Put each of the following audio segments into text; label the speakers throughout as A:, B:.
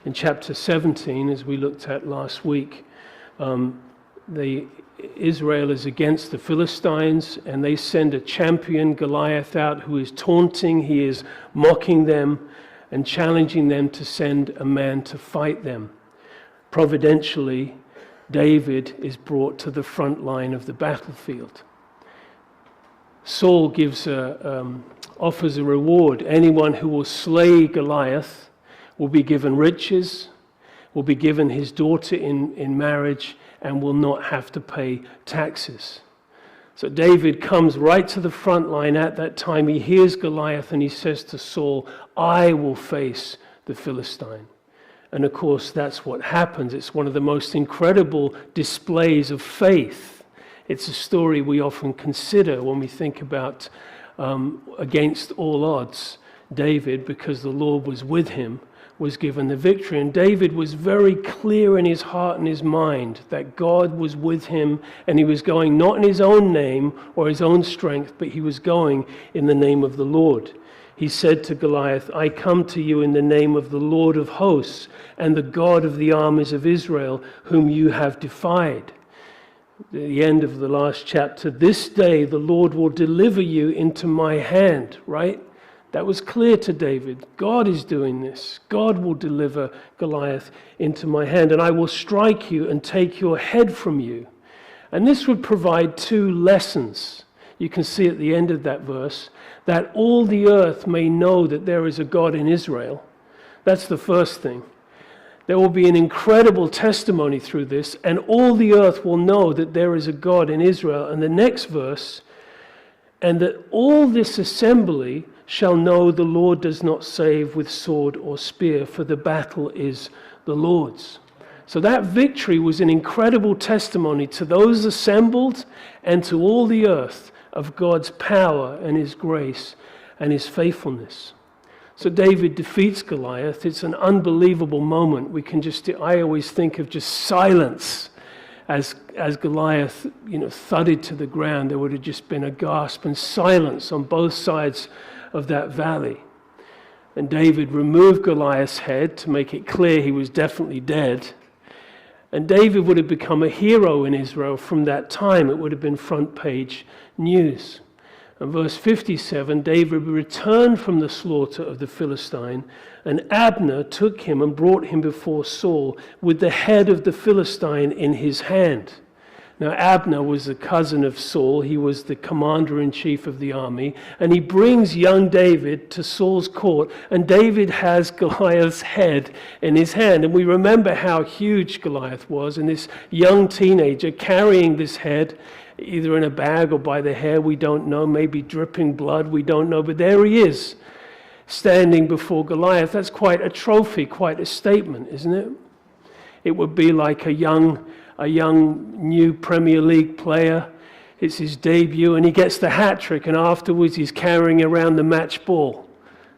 A: In chapter 17, as we looked at last week, Israel is against the Philistines, and they send a champion, Goliath, out who is taunting, he is mocking them and challenging them to send a man to fight them. Providentially, David is brought to the front line of the battlefield. Saul offers a reward. Anyone who will slay Goliath will be given riches, will be given his daughter in marriage, and will not have to pay taxes. So David comes right to the front line at that time. He hears Goliath and he says to Saul, I will face the Philistine. And of course, that's what happens. It's one of the most incredible displays of faith. It's a story we often consider when we think about against all odds, David, because the Lord was with him, was given the victory. And David was very clear in his heart and his mind that God was with him, and he was going not in his own name or his own strength, but he was going in the name of the Lord. He said to Goliath, I come to you in the name of the Lord of hosts and the God of the armies of Israel, whom you have defied. At the end of the last chapter, this day the Lord will deliver you into my hand, right? That was clear to David. God is doing this. God will deliver Goliath into my hand, and I will strike you and take your head from you. And this would provide two lessons. You can see at the end of that verse, that all the earth may know that there is a God in Israel. That's the first thing. There will be an incredible testimony through this, and all the earth will know that there is a God in Israel. And the next verse, and that all this assembly shall know the Lord does not save with sword or spear, for the battle is the Lord's. So that victory was an incredible testimony to those assembled and to all the earth of God's power and his grace and his faithfulness. So David defeats Goliath. It's an unbelievable moment. I always think of just silence as Goliath, thudded to the ground. There would have just been a gasp and silence on both sides of that valley. And David removed Goliath's head to make it clear he was definitely dead. And David would have become a hero in Israel from that time. It would have been front page news. And verse 57, David returned from the slaughter of the Philistine, and Abner took him and brought him before Saul with the head of the Philistine in his hand. Now Abner was the cousin of Saul. He was the commander-in-chief of the army. And he brings young David to Saul's court. And David has Goliath's head in his hand. And we remember how huge Goliath was. And this young teenager carrying this head, either in a bag or by the hair, we don't know. Maybe dripping blood, we don't know. But there he is, standing before Goliath. That's quite a trophy, quite a statement, isn't it? It would be like a young new Premier League player. It's his debut, and he gets the hat trick, and afterwards he's carrying around the match ball.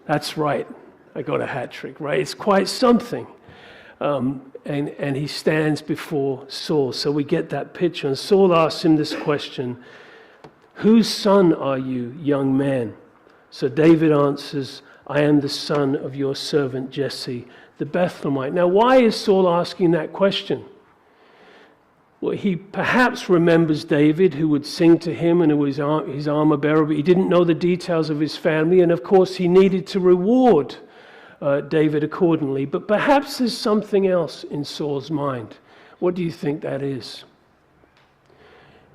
A: That's right, I got a hat trick, right? It's quite something. And he stands before Saul. So we get that picture, and Saul asks him this question, whose son are you, young man? So David answers, I am the son of your servant Jesse, the Bethlehemite. Now, why is Saul asking that question? Well, he perhaps remembers David, who would sing to him and who was his armor bearer, but he didn't know the details of his family, and of course he needed to reward David accordingly. But perhaps there's something else in Saul's mind. What do you think that is?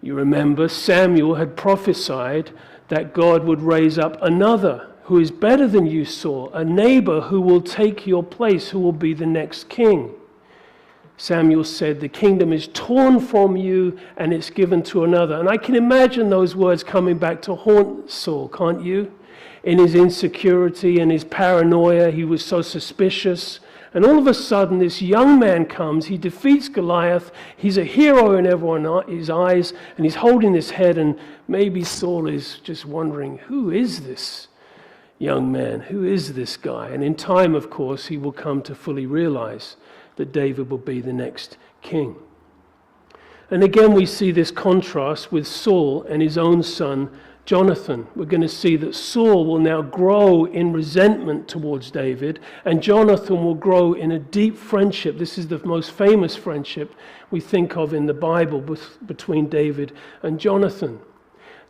A: You remember Samuel had prophesied that God would raise up another who is better than you, Saul, a neighbor who will take your place, who will be the next king. Samuel said, the kingdom is torn from you and it's given to another. And I can imagine those words coming back to haunt Saul, can't you? In his insecurity and his paranoia, he was so suspicious. And all of a sudden, this young man comes, he defeats Goliath, he's a hero in everyone's eyes, and he's holding his head, and maybe Saul is just wondering, who is this young man? Who is this guy? And in time, of course, he will come to fully realize that David will be the next king. And again, we see this contrast with Saul and his own son, Jonathan. We're going to see that Saul will now grow in resentment towards David, and Jonathan will grow in a deep friendship. This is the most famous friendship we think of in the Bible between David and Jonathan.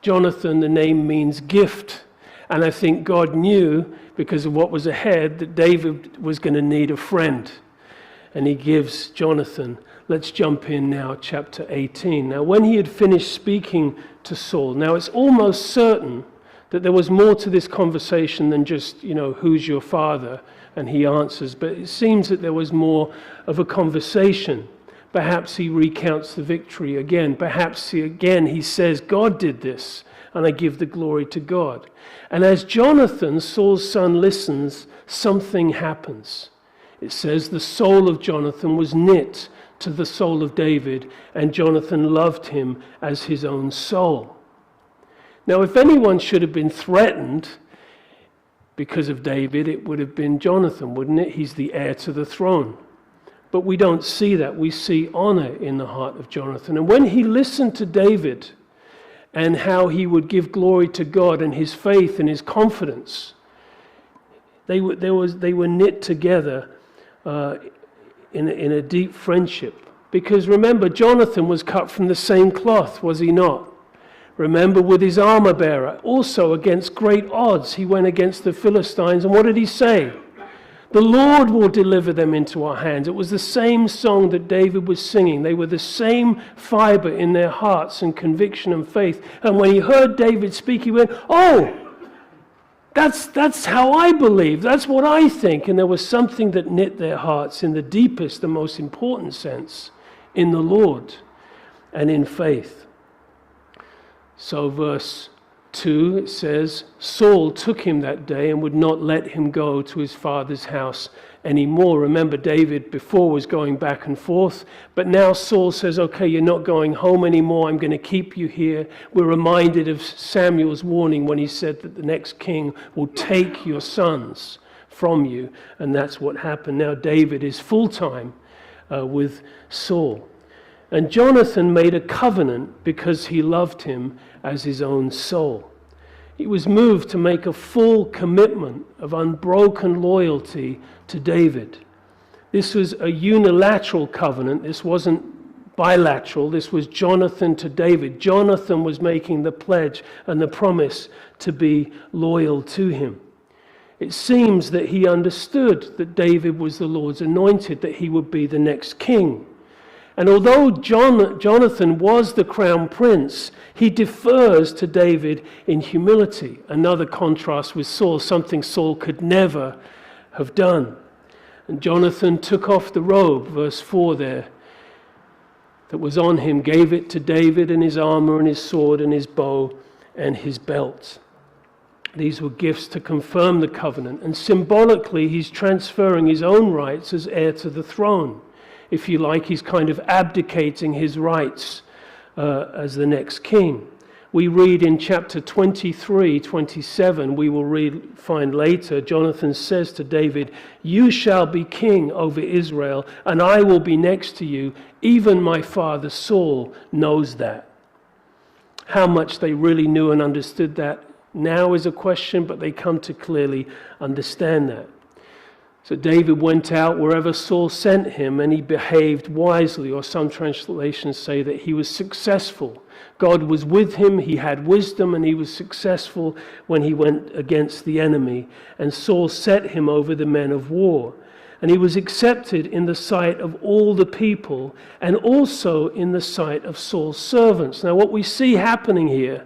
A: Jonathan, the name means gift, and I think God knew, because of what was ahead, that David was going to need a friend, and he gives Jonathan. Let's jump in now, chapter 18. Now, when he had finished speaking to Saul, now it's almost certain that there was more to this conversation than just, who's your father? And he answers, but it seems that there was more of a conversation. Perhaps he recounts the victory again. Perhaps he says, God did this, and I give the glory to God. And as Jonathan, Saul's son, listens, something happens. It says the soul of Jonathan was knit to the soul of David, and Jonathan loved him as his own soul. Now, if anyone should have been threatened because of David, it would have been Jonathan, wouldn't it? He's the heir to the throne. But we don't see that. We see honor in the heart of Jonathan. And when he listened to David and how he would give glory to God and his faith and his confidence, they were knit together in a deep friendship. Because remember, Jonathan was cut from the same cloth, was he not? Remember, with his armor bearer, also against great odds, he went against the Philistines. And what did he say? The Lord will deliver them into our hands. It was the same song that David was singing. They were the same fiber in their hearts and conviction and faith. And when he heard David speak, he went, oh, that's how I believe. That's what I think. And there was something that knit their hearts in the deepest, the most important sense, in the Lord and in faith. So verse 2, it says, Saul took him that day and would not let him go to his father's house anymore. Remember, David before was going back and forth, but now Saul says, okay, you're not going home anymore. I'm going to keep you here. We're reminded of Samuel's warning when he said that the next king will take your sons from you, and that's what happened. Now David is full-time with Saul. And Jonathan made a covenant because he loved him as his own soul. He was moved to make a full commitment of unbroken loyalty to David. This was a unilateral covenant. This wasn't bilateral. This was Jonathan to David. Jonathan was making the pledge and the promise to be loyal to him. It seems that he understood that David was the Lord's anointed, that he would be the next king. And although Jonathan was the crown prince, he defers to David in humility. Another contrast with Saul, something Saul could never have done. And Jonathan took off the robe, verse 4 there, that was on him, gave it to David, and his armor and his sword and his bow and his belt. These were gifts to confirm the covenant. And symbolically, he's transferring his own rights as heir to the throne. If you like, he's kind of abdicating his rights as the next king. We read in chapter 23, 27, we will find later, Jonathan says to David, you shall be king over Israel, and I will be next to you. Even my father Saul knows that. How much they really knew and understood that now is a question, but they come to clearly understand that. So David went out wherever Saul sent him, and he behaved wisely, or some translations say that he was successful. God was with him, he had wisdom, and he was successful when he went against the enemy. And Saul set him over the men of war. And he was accepted in the sight of all the people, and also in the sight of Saul's servants. Now what we see happening here,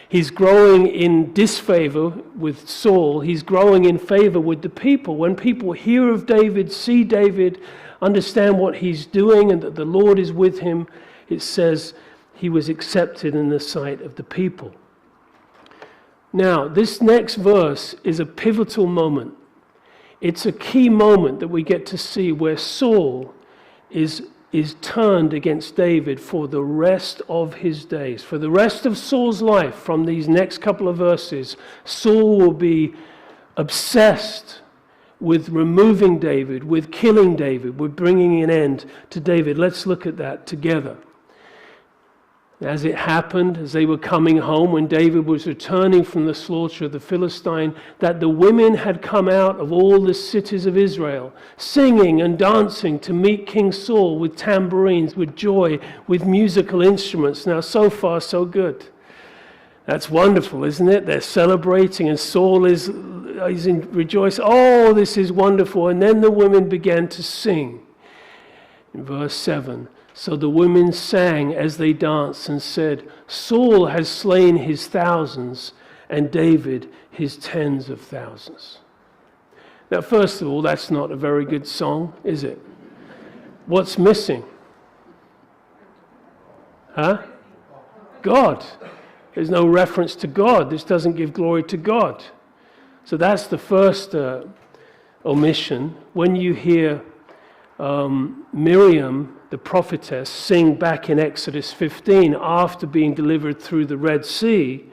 A: he's growing in disfavor with Saul. He's growing in favor with the people. When people hear of David, see David, understand what he's doing and that the Lord is with him, it says he was accepted in the sight of the people. Now, this next verse is a pivotal moment. It's a key moment that we get to see where Saul is turned against David for the rest of his days. For the rest of Saul's life, from these next couple of verses, Saul will be obsessed with removing David, with killing David, with bringing an end to David. Let's look at that together. As it happened, as they were coming home, when David was returning from the slaughter of the Philistine, that the women had come out of all the cities of Israel, singing and dancing to meet King Saul with tambourines, with joy, with musical instruments. Now, so far, so good. That's wonderful, isn't it? They're celebrating, and Saul is rejoicing. Oh, this is wonderful. And then the women began to sing. In verse 7, so the women sang as they danced and said, Saul has slain his thousands and David his tens of thousands. Now, first of all, that's not a very good song, is it? What's missing? God. There's no reference to God. This doesn't give glory to God. So that's the first omission. When you hear Miriam, the prophetess, sing back in Exodus 15 after being delivered through the Red Sea,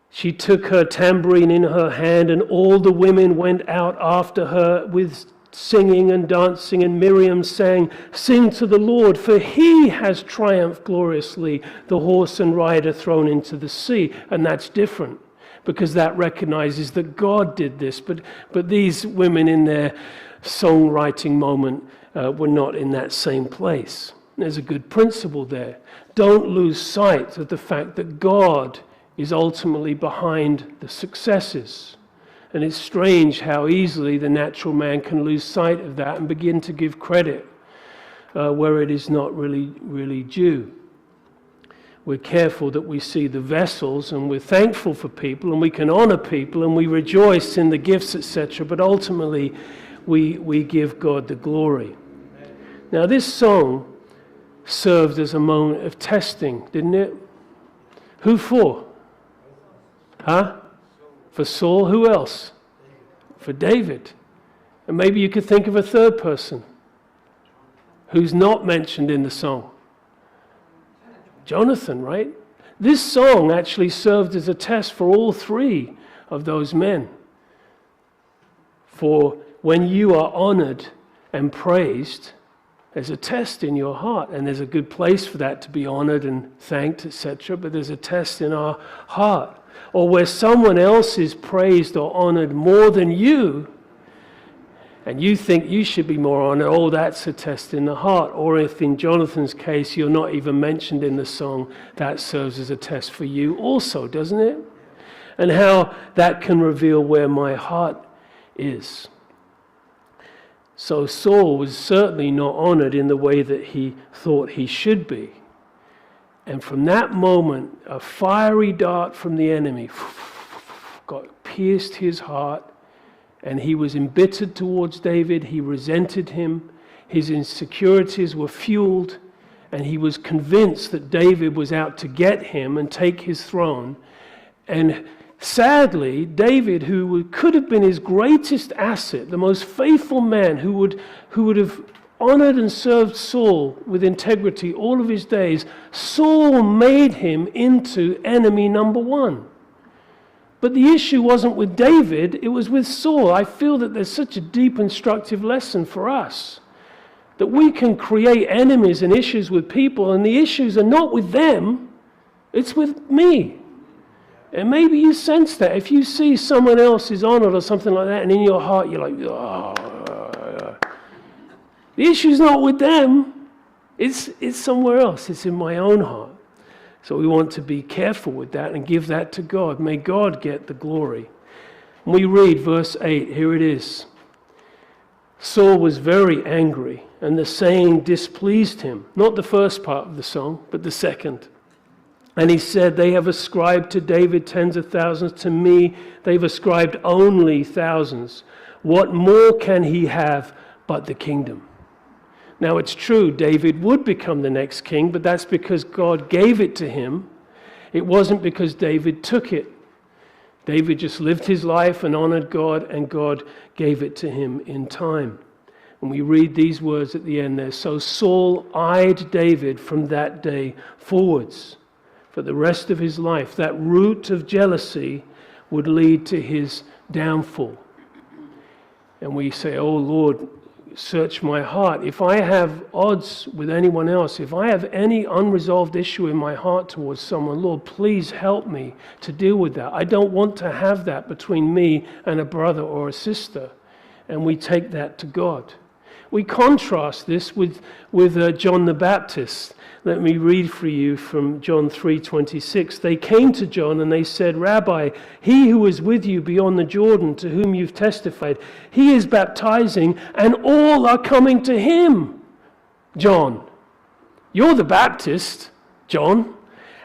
A: she took her tambourine in her hand, and all the women went out after her with singing and dancing, and Miriam sang, sing to the Lord, for he has triumphed gloriously, the horse and rider thrown into the sea. And that's different, because that recognizes that God did this. But these women in their songwriting moment were not in that same place. There's a good principle there. Don't lose sight of the fact that God is ultimately behind the successes. And it's strange how easily the natural man can lose sight of that and begin to give credit where it is not really due. We're careful that we see the vessels, and we're thankful for people, and we can honor people, and we rejoice in the gifts, etc. But ultimately, we give God the glory. Now, this song served as a moment of testing, didn't it? Who for? For Saul. Who else? For David. And maybe you could think of a third person who's not mentioned in the song. Jonathan, right? This song actually served as a test for all three of those men. For when you are honored and praised, there's a test in your heart, and there's a good place for that to be honored and thanked, etc. But there's a test in our heart. Or where someone else is praised or honored more than you, and you think you should be more honored, oh, that's a test in the heart. Or if in Jonathan's case you're not even mentioned in the song, that serves as a test for you also, doesn't it? And how that can reveal where my heart is. So Saul was certainly not honored in the way that he thought he should be. And from that moment, a fiery dart from the enemy pierced his heart, and he was embittered towards David. He resented him. His insecurities were fueled, and he was convinced that David was out to get him and take his throne. And sadly, David, who could have been his greatest asset, the most faithful man who would have honored and served Saul with integrity all of his days, Saul made him into enemy number one. But the issue wasn't with David, it was with Saul. I feel that there's such a deep instructive lesson for us, that we can create enemies and issues with people, and the issues are not with them, it's with me. And maybe you sense that. If you see someone else is honored or something like that, and in your heart you're like, oh, the issue's not with them, it's somewhere else, it's in my own heart. So we want to be careful with that and give that to God. May God get the glory. And we read verse 8, here it is. Saul was very angry, and the saying displeased him. Not the first part of the song, but the second. And he said, they have ascribed to David tens of thousands, to me they've ascribed only thousands. What more can he have but the kingdom? Now it's true, David would become the next king, but that's because God gave it to him. It wasn't because David took it. David just lived his life and honored God, and God gave it to him in time. And we read these words at the end there. So Saul eyed David from that day forwards. For the rest of his life, that root of jealousy would lead to his downfall. And we say, oh Lord, search my heart. If I have odds with anyone else, if I have any unresolved issue in my heart towards someone, Lord, please help me to deal with that. I don't want to have that between me and a brother or a sister. And we take that to God. We contrast this with John the Baptist. Let me read for you from John 3:26. They came to John and they said, Rabbi, he who is with you beyond the Jordan, to whom you've testified, he is baptizing and all are coming to him. John, you're the Baptist, John.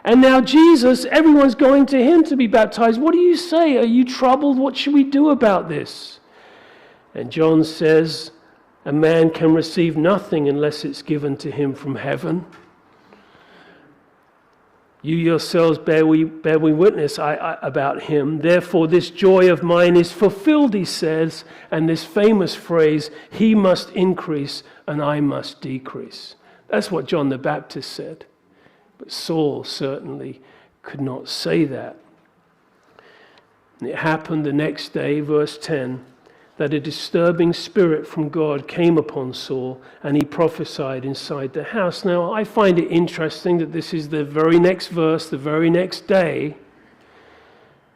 A: And now Jesus, everyone's going to him to be baptized. What do you say? Are you troubled? What should we do about this? And John says, a man can receive nothing unless it's given to him from heaven. You yourselves bear we witness about him. Therefore, this joy of mine is fulfilled, he says, and this famous phrase, he must increase and I must decrease. That's what John the Baptist said. But Saul certainly could not say that. And it happened the next day, verse 10, that a disturbing spirit from God came upon Saul, and he prophesied inside the house. Now, I find it interesting that this is the very next verse, the very next day.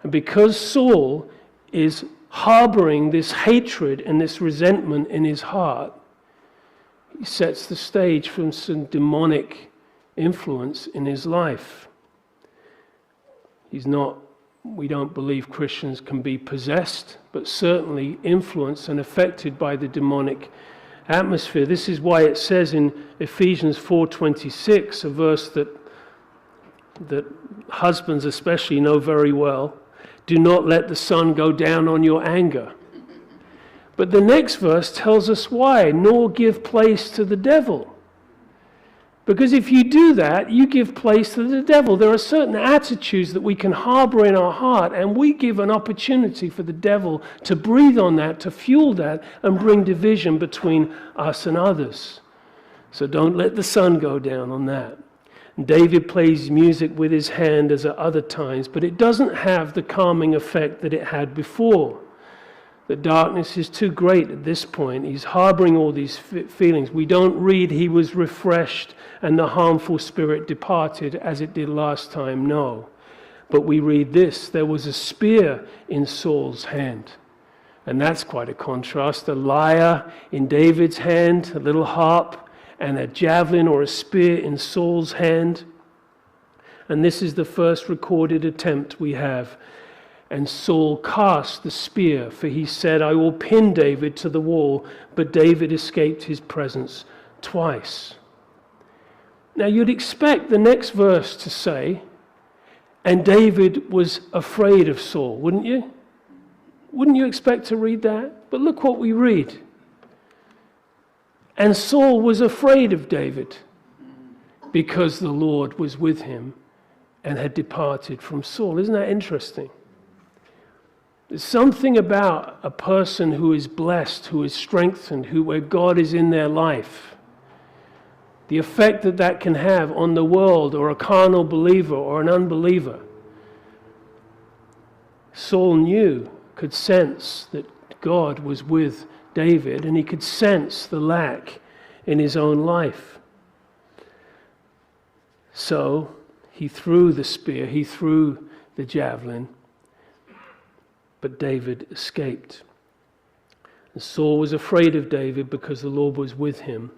A: And because Saul is harboring this hatred and this resentment in his heart, he sets the stage for some demonic influence in his life. We don't believe Christians can be possessed, but certainly influenced and affected by the demonic atmosphere. This is why it says in Ephesians 4:26, a verse that husbands especially know very well, do not let the sun go down on your anger. But the next verse tells us why, nor give place to the devil. Because if you do that, you give place to the devil. There are certain attitudes that we can harbor in our heart, and we give an opportunity for the devil to breathe on that, to fuel that, and bring division between us and others. So don't let the sun go down on that. And David plays music with his hand as at other times, but it doesn't have the calming effect that it had before. The darkness is too great at this point. He's harboring all these feelings. We don't read he was refreshed and the harmful spirit departed as it did last time. No. But we read this. There was a spear in Saul's hand. And that's quite a contrast. A lyre in David's hand, a little harp, and a javelin or a spear in Saul's hand. And this is the first recorded attempt we have. And Saul cast the spear, for he said, I will pin David to the wall. But David escaped his presence twice. Now you'd expect the next verse to say, and David was afraid of Saul, wouldn't you? Wouldn't you expect to read that? But look what we read. And Saul was afraid of David because the Lord was with him and had departed from Saul. Isn't that interesting? There's something about a person who is blessed, who is strengthened, where God is in their life. The effect that can have on the world or a carnal believer or an unbeliever. Saul could sense that God was with David, and he could sense the lack in his own life. So he threw the spear, he threw the javelin, but David escaped. And Saul was afraid of David because the Lord was with him.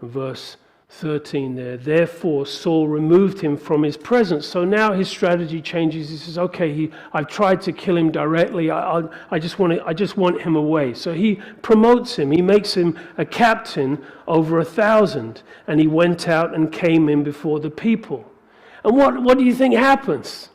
A: And verse 13 there. Therefore Saul removed him from his presence. So now his strategy changes. He says, okay, I've tried to kill him directly. I just want him away. So he promotes him. He makes him a captain over 1,000. And he went out and came in before the people. And what do you think happens?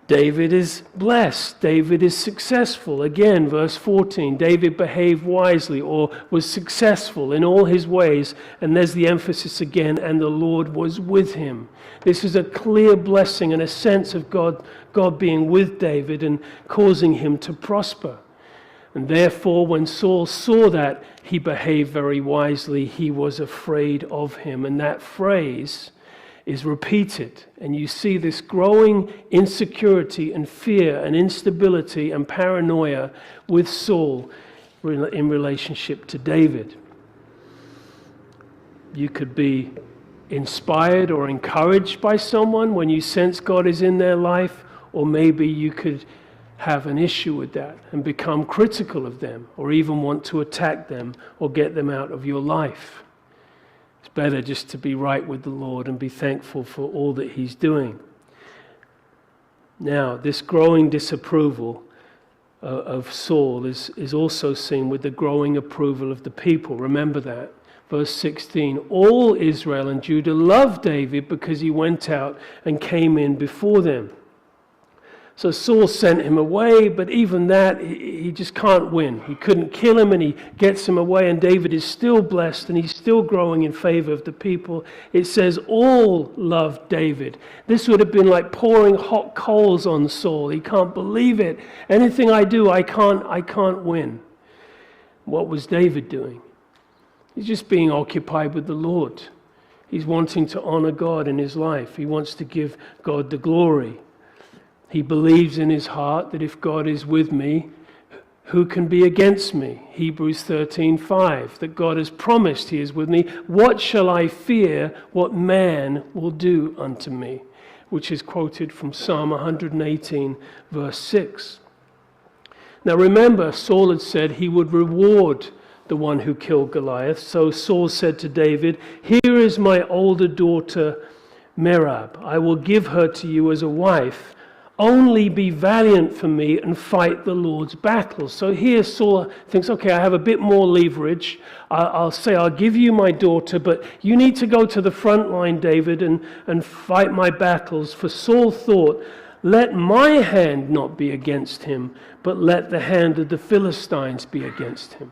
A: David is blessed. David is successful. Again, verse 14, David behaved wisely or was successful in all his ways. And there's the emphasis again, and the Lord was with him. This is a clear blessing and a sense of God being with David and causing him to prosper. And therefore, when Saul saw that he behaved very wisely, he was afraid of him. And that phrase is repeated, and you see this growing insecurity and fear and instability and paranoia with Saul in relationship to David. You could be inspired or encouraged by someone when you sense God is in their life, or maybe you could have an issue with that and become critical of them, or even want to attack them or get them out of your life. It's better just to be right with the Lord and be thankful for all that He's doing. Now, this growing disapproval of Saul is also seen with the growing approval of the people. Remember that. Verse 16, all Israel and Judah loved David because he went out and came in before them. So Saul sent him away, but even that, he just can't win. He couldn't kill him, and he gets him away, and David is still blessed, and he's still growing in favor of the people. It says all loved David. This would have been like pouring hot coals on Saul. He can't believe it. Anything I do, I can't win. What was David doing? He's just being occupied with the Lord. He's wanting to honor God in his life. He wants to give God the glory. He believes in his heart that if God is with me, who can be against me? Hebrews 13:5, that God has promised He is with me. What shall I fear? What man will do unto me? Which is quoted from Psalm 118, verse 6. Now remember, Saul had said he would reward the one who killed Goliath. So Saul said to David, here is my older daughter Merab. I will give her to you as a wife. Only be valiant for me and fight the Lord's battles. So here Saul thinks, okay, I have a bit more leverage. I'll say, I'll give you my daughter, but you need to go to the front line, David, and fight my battles. For Saul thought, let my hand not be against him, but let the hand of the Philistines be against him.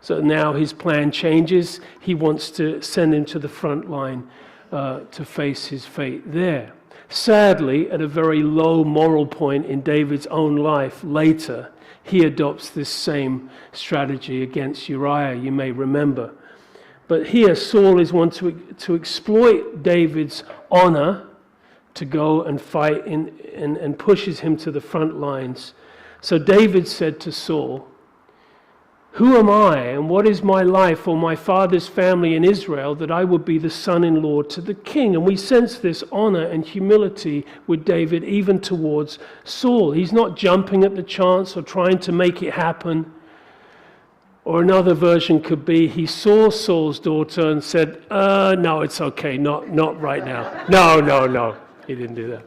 A: So now his plan changes. He wants to send him to the front line to face his fate there. Sadly, at a very low moral point in David's own life later, he adopts this same strategy against Uriah, you may remember. But here Saul is one to exploit David's honor to go and fight and pushes him to the front lines. So David said to Saul, who am I, and what is my life or my father's family in Israel that I would be the son-in-law to the king? And we sense this honor and humility with David even towards Saul. He's not jumping at the chance or trying to make it happen. Or another version could be he saw Saul's daughter and said, no, it's okay, not right now. No, he didn't do that.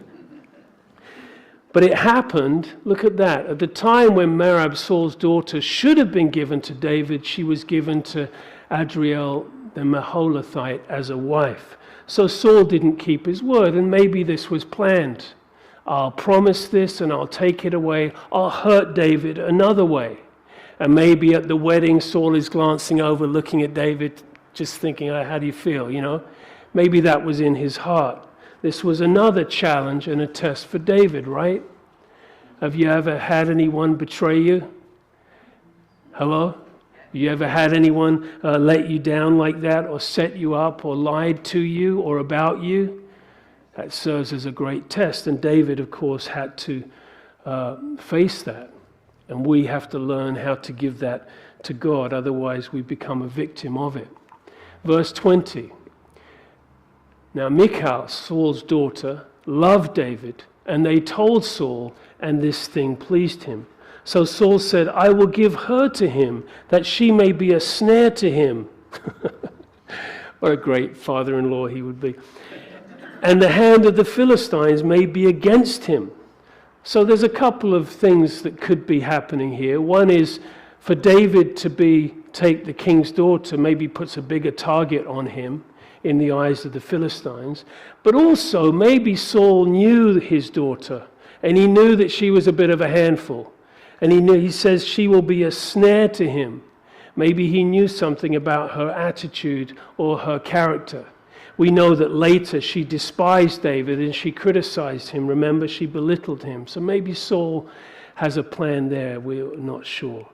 A: But it happened, look at that, at the time when Merab, Saul's daughter, should have been given to David, she was given to Adriel the Maholathite as a wife. So Saul didn't keep his word, and maybe this was planned. I'll promise this and I'll take it away. I'll hurt David another way. And maybe at the wedding, Saul is glancing over, looking at David, just thinking, how do you feel, Maybe that was in his heart. This was another challenge and a test for David, right? Have you ever had anyone betray you? Hello? Have you ever had anyone let you down like that, or set you up, or lied to you, or about you? That serves as a great test. And David, of course, had to face that. And we have to learn how to give that to God. Otherwise, we become a victim of it. Verse 20. Now Michal, Saul's daughter, loved David, and they told Saul, and this thing pleased him. So Saul said, I will give her to him, that she may be a snare to him. What a great father-in-law he would be. And the hand of the Philistines may be against him. So there's a couple of things that could be happening here. One is for David to take the king's daughter, maybe puts a bigger target on him in the eyes of the Philistines. But also, maybe Saul knew his daughter, and he knew that she was a bit of a handful. And he says she will be a snare to him. Maybe he knew something about her attitude or her character. We know that later she despised David and she criticized him. Remember, she belittled him. So maybe Saul has a plan there. We're not sure.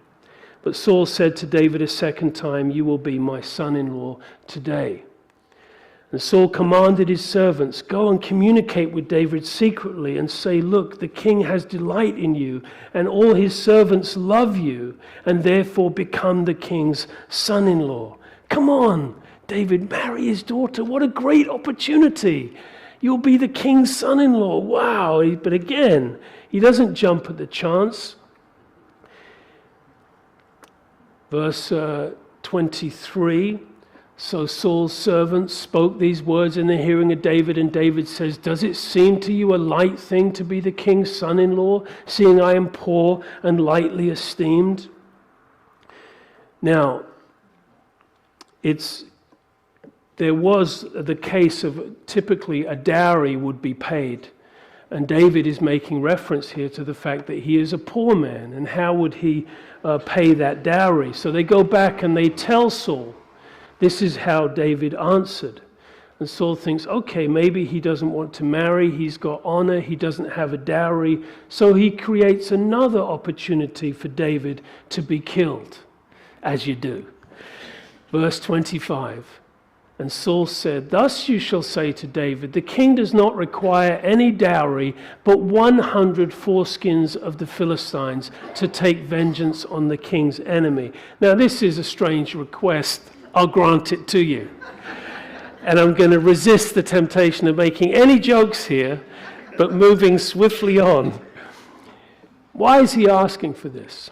A: But Saul said to David a second time, you will be my son-in-law today. And Saul commanded his servants, "Go and communicate with David secretly and say, 'Look, the king has delight in you, and all his servants love you, and therefore become the king's son-in-law.'" Come on, David, marry his daughter. What a great opportunity. You'll be the king's son-in-law. Wow. But again, he doesn't jump at the chance. Verse 23. So Saul's servants spoke these words in the hearing of David, and David says, "Does it seem to you a light thing to be the king's son-in-law, seeing I am poor and lightly esteemed?" Now, there was the case of typically a dowry would be paid. And David is making reference here to the fact that he is a poor man, and how would he pay that dowry? So they go back and they tell Saul, this is how David answered. And Saul thinks, okay, maybe he doesn't want to marry, he's got honor, he doesn't have a dowry. So he creates another opportunity for David to be killed, as you do. Verse 25. And Saul said, "Thus you shall say to David, the king does not require any dowry, but 100 foreskins of the Philistines to take vengeance on the king's enemy." Now this is a strange request. I'll grant it to you. And I'm going to resist the temptation of making any jokes here, but moving swiftly on. Why is he asking for this?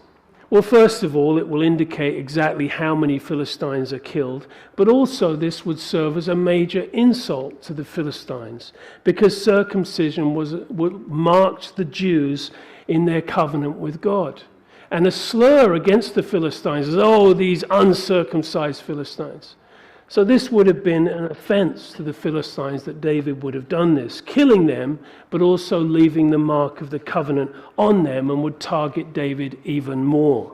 A: Well, first of all, it will indicate exactly how many Philistines are killed, but also this would serve as a major insult to the Philistines, because circumcision marked the Jews in their covenant with God. And a slur against the Philistines is, "Oh, these uncircumcised Philistines." So this would have been an offense to the Philistines that David would have done this, killing them, but also leaving the mark of the covenant on them, and would target David even more.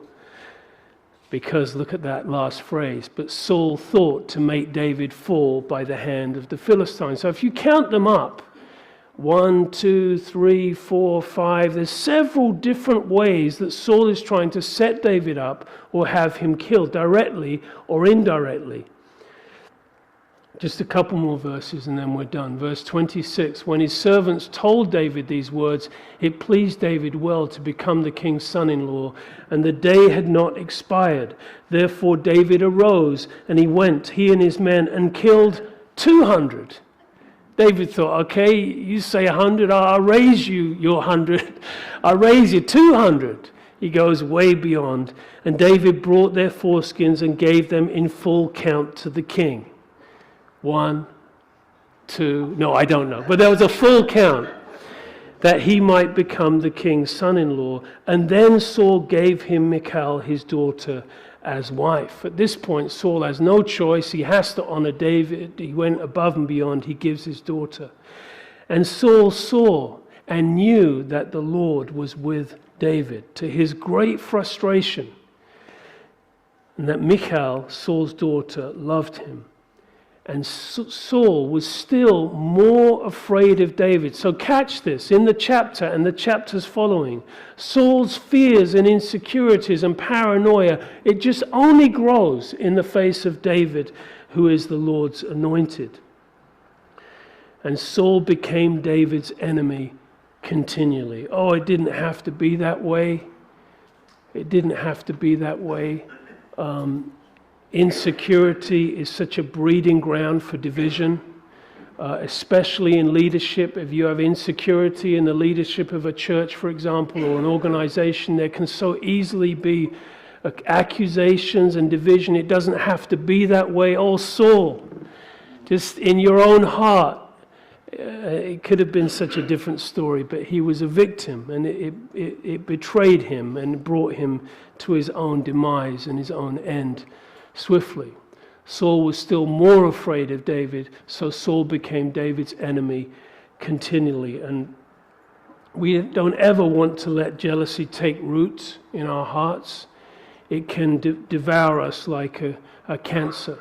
A: Because look at that last phrase, "But Saul thought to make David fall by the hand of the Philistines." So if you count them up, 1, 2, 3, 4, 5, there's several different ways that Saul is trying to set David up or have him killed, directly or indirectly. Just a couple more verses and then we're done. Verse 26, when his servants told David these words, it pleased David well to become the king's son-in-law, and the day had not expired. Therefore David arose, and he went, he and his men, and killed 200. David thought, okay, you say 100, I'll raise you your 100. I'll raise you 200. He goes way beyond. And David brought their foreskins and gave them in full count to the king. 1, 2, no, I don't know. But there was a full count that he might become the king's son-in-law. And then Saul gave him Michal, his daughter, as wife. At this point, Saul has no choice. He has to honor David. He went above and beyond. He gives his daughter. And Saul saw and knew that the Lord was with David, to his great frustration, and that Michal, Saul's daughter, loved him. And Saul was still more afraid of David. So catch this, in the chapter and the chapters following, Saul's fears and insecurities and paranoia, it just only grows in the face of David, who is the Lord's anointed. And Saul became David's enemy continually. Oh, it didn't have to be that way. It didn't have to be that way. Insecurity is such a breeding ground for division, especially in leadership. If you have insecurity in the leadership of a church, for example, or an organization, there can so easily be accusations and division. It doesn't have to be that way. Oh, Saul, just in your own heart, it could have been such a different story, but he was a victim, and it betrayed him and brought him to his own demise and his own end swiftly. Saul was still more afraid of David, so Saul became David's enemy continually. And we don't ever want to let jealousy take root in our hearts. It can devour us like a cancer.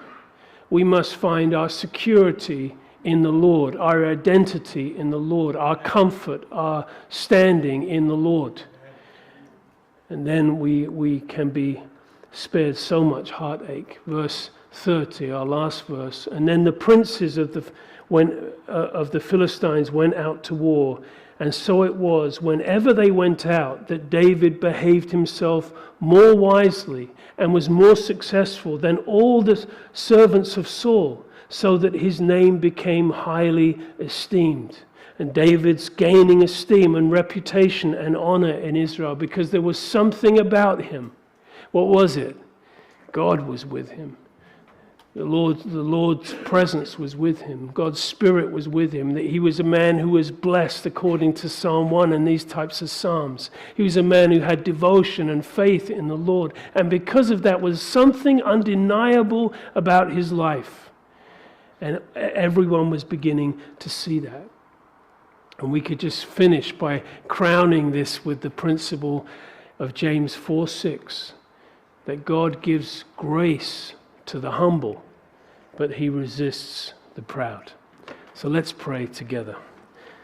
A: We must find our security in the Lord, our identity in the Lord, our comfort, our standing in the Lord. And then we can be spared so much heartache. Verse 30, our last verse. And then the princes of the Philistines went out to war. And so it was, whenever they went out, that David behaved himself more wisely and was more successful than all the servants of Saul, so that his name became highly esteemed. And David's gaining esteem and reputation and honor in Israel because there was something about him. What was it? God was with him. The Lord's presence was with him. God's Spirit was with him. That he was a man who was blessed according to Psalm 1 and these types of Psalms. He was a man who had devotion and faith in the Lord. And because of that was something undeniable about his life. And everyone was beginning to see that. And we could just finish by crowning this with the principle of James 4:6, that God gives grace to the humble, but he resists the proud. So let's pray together.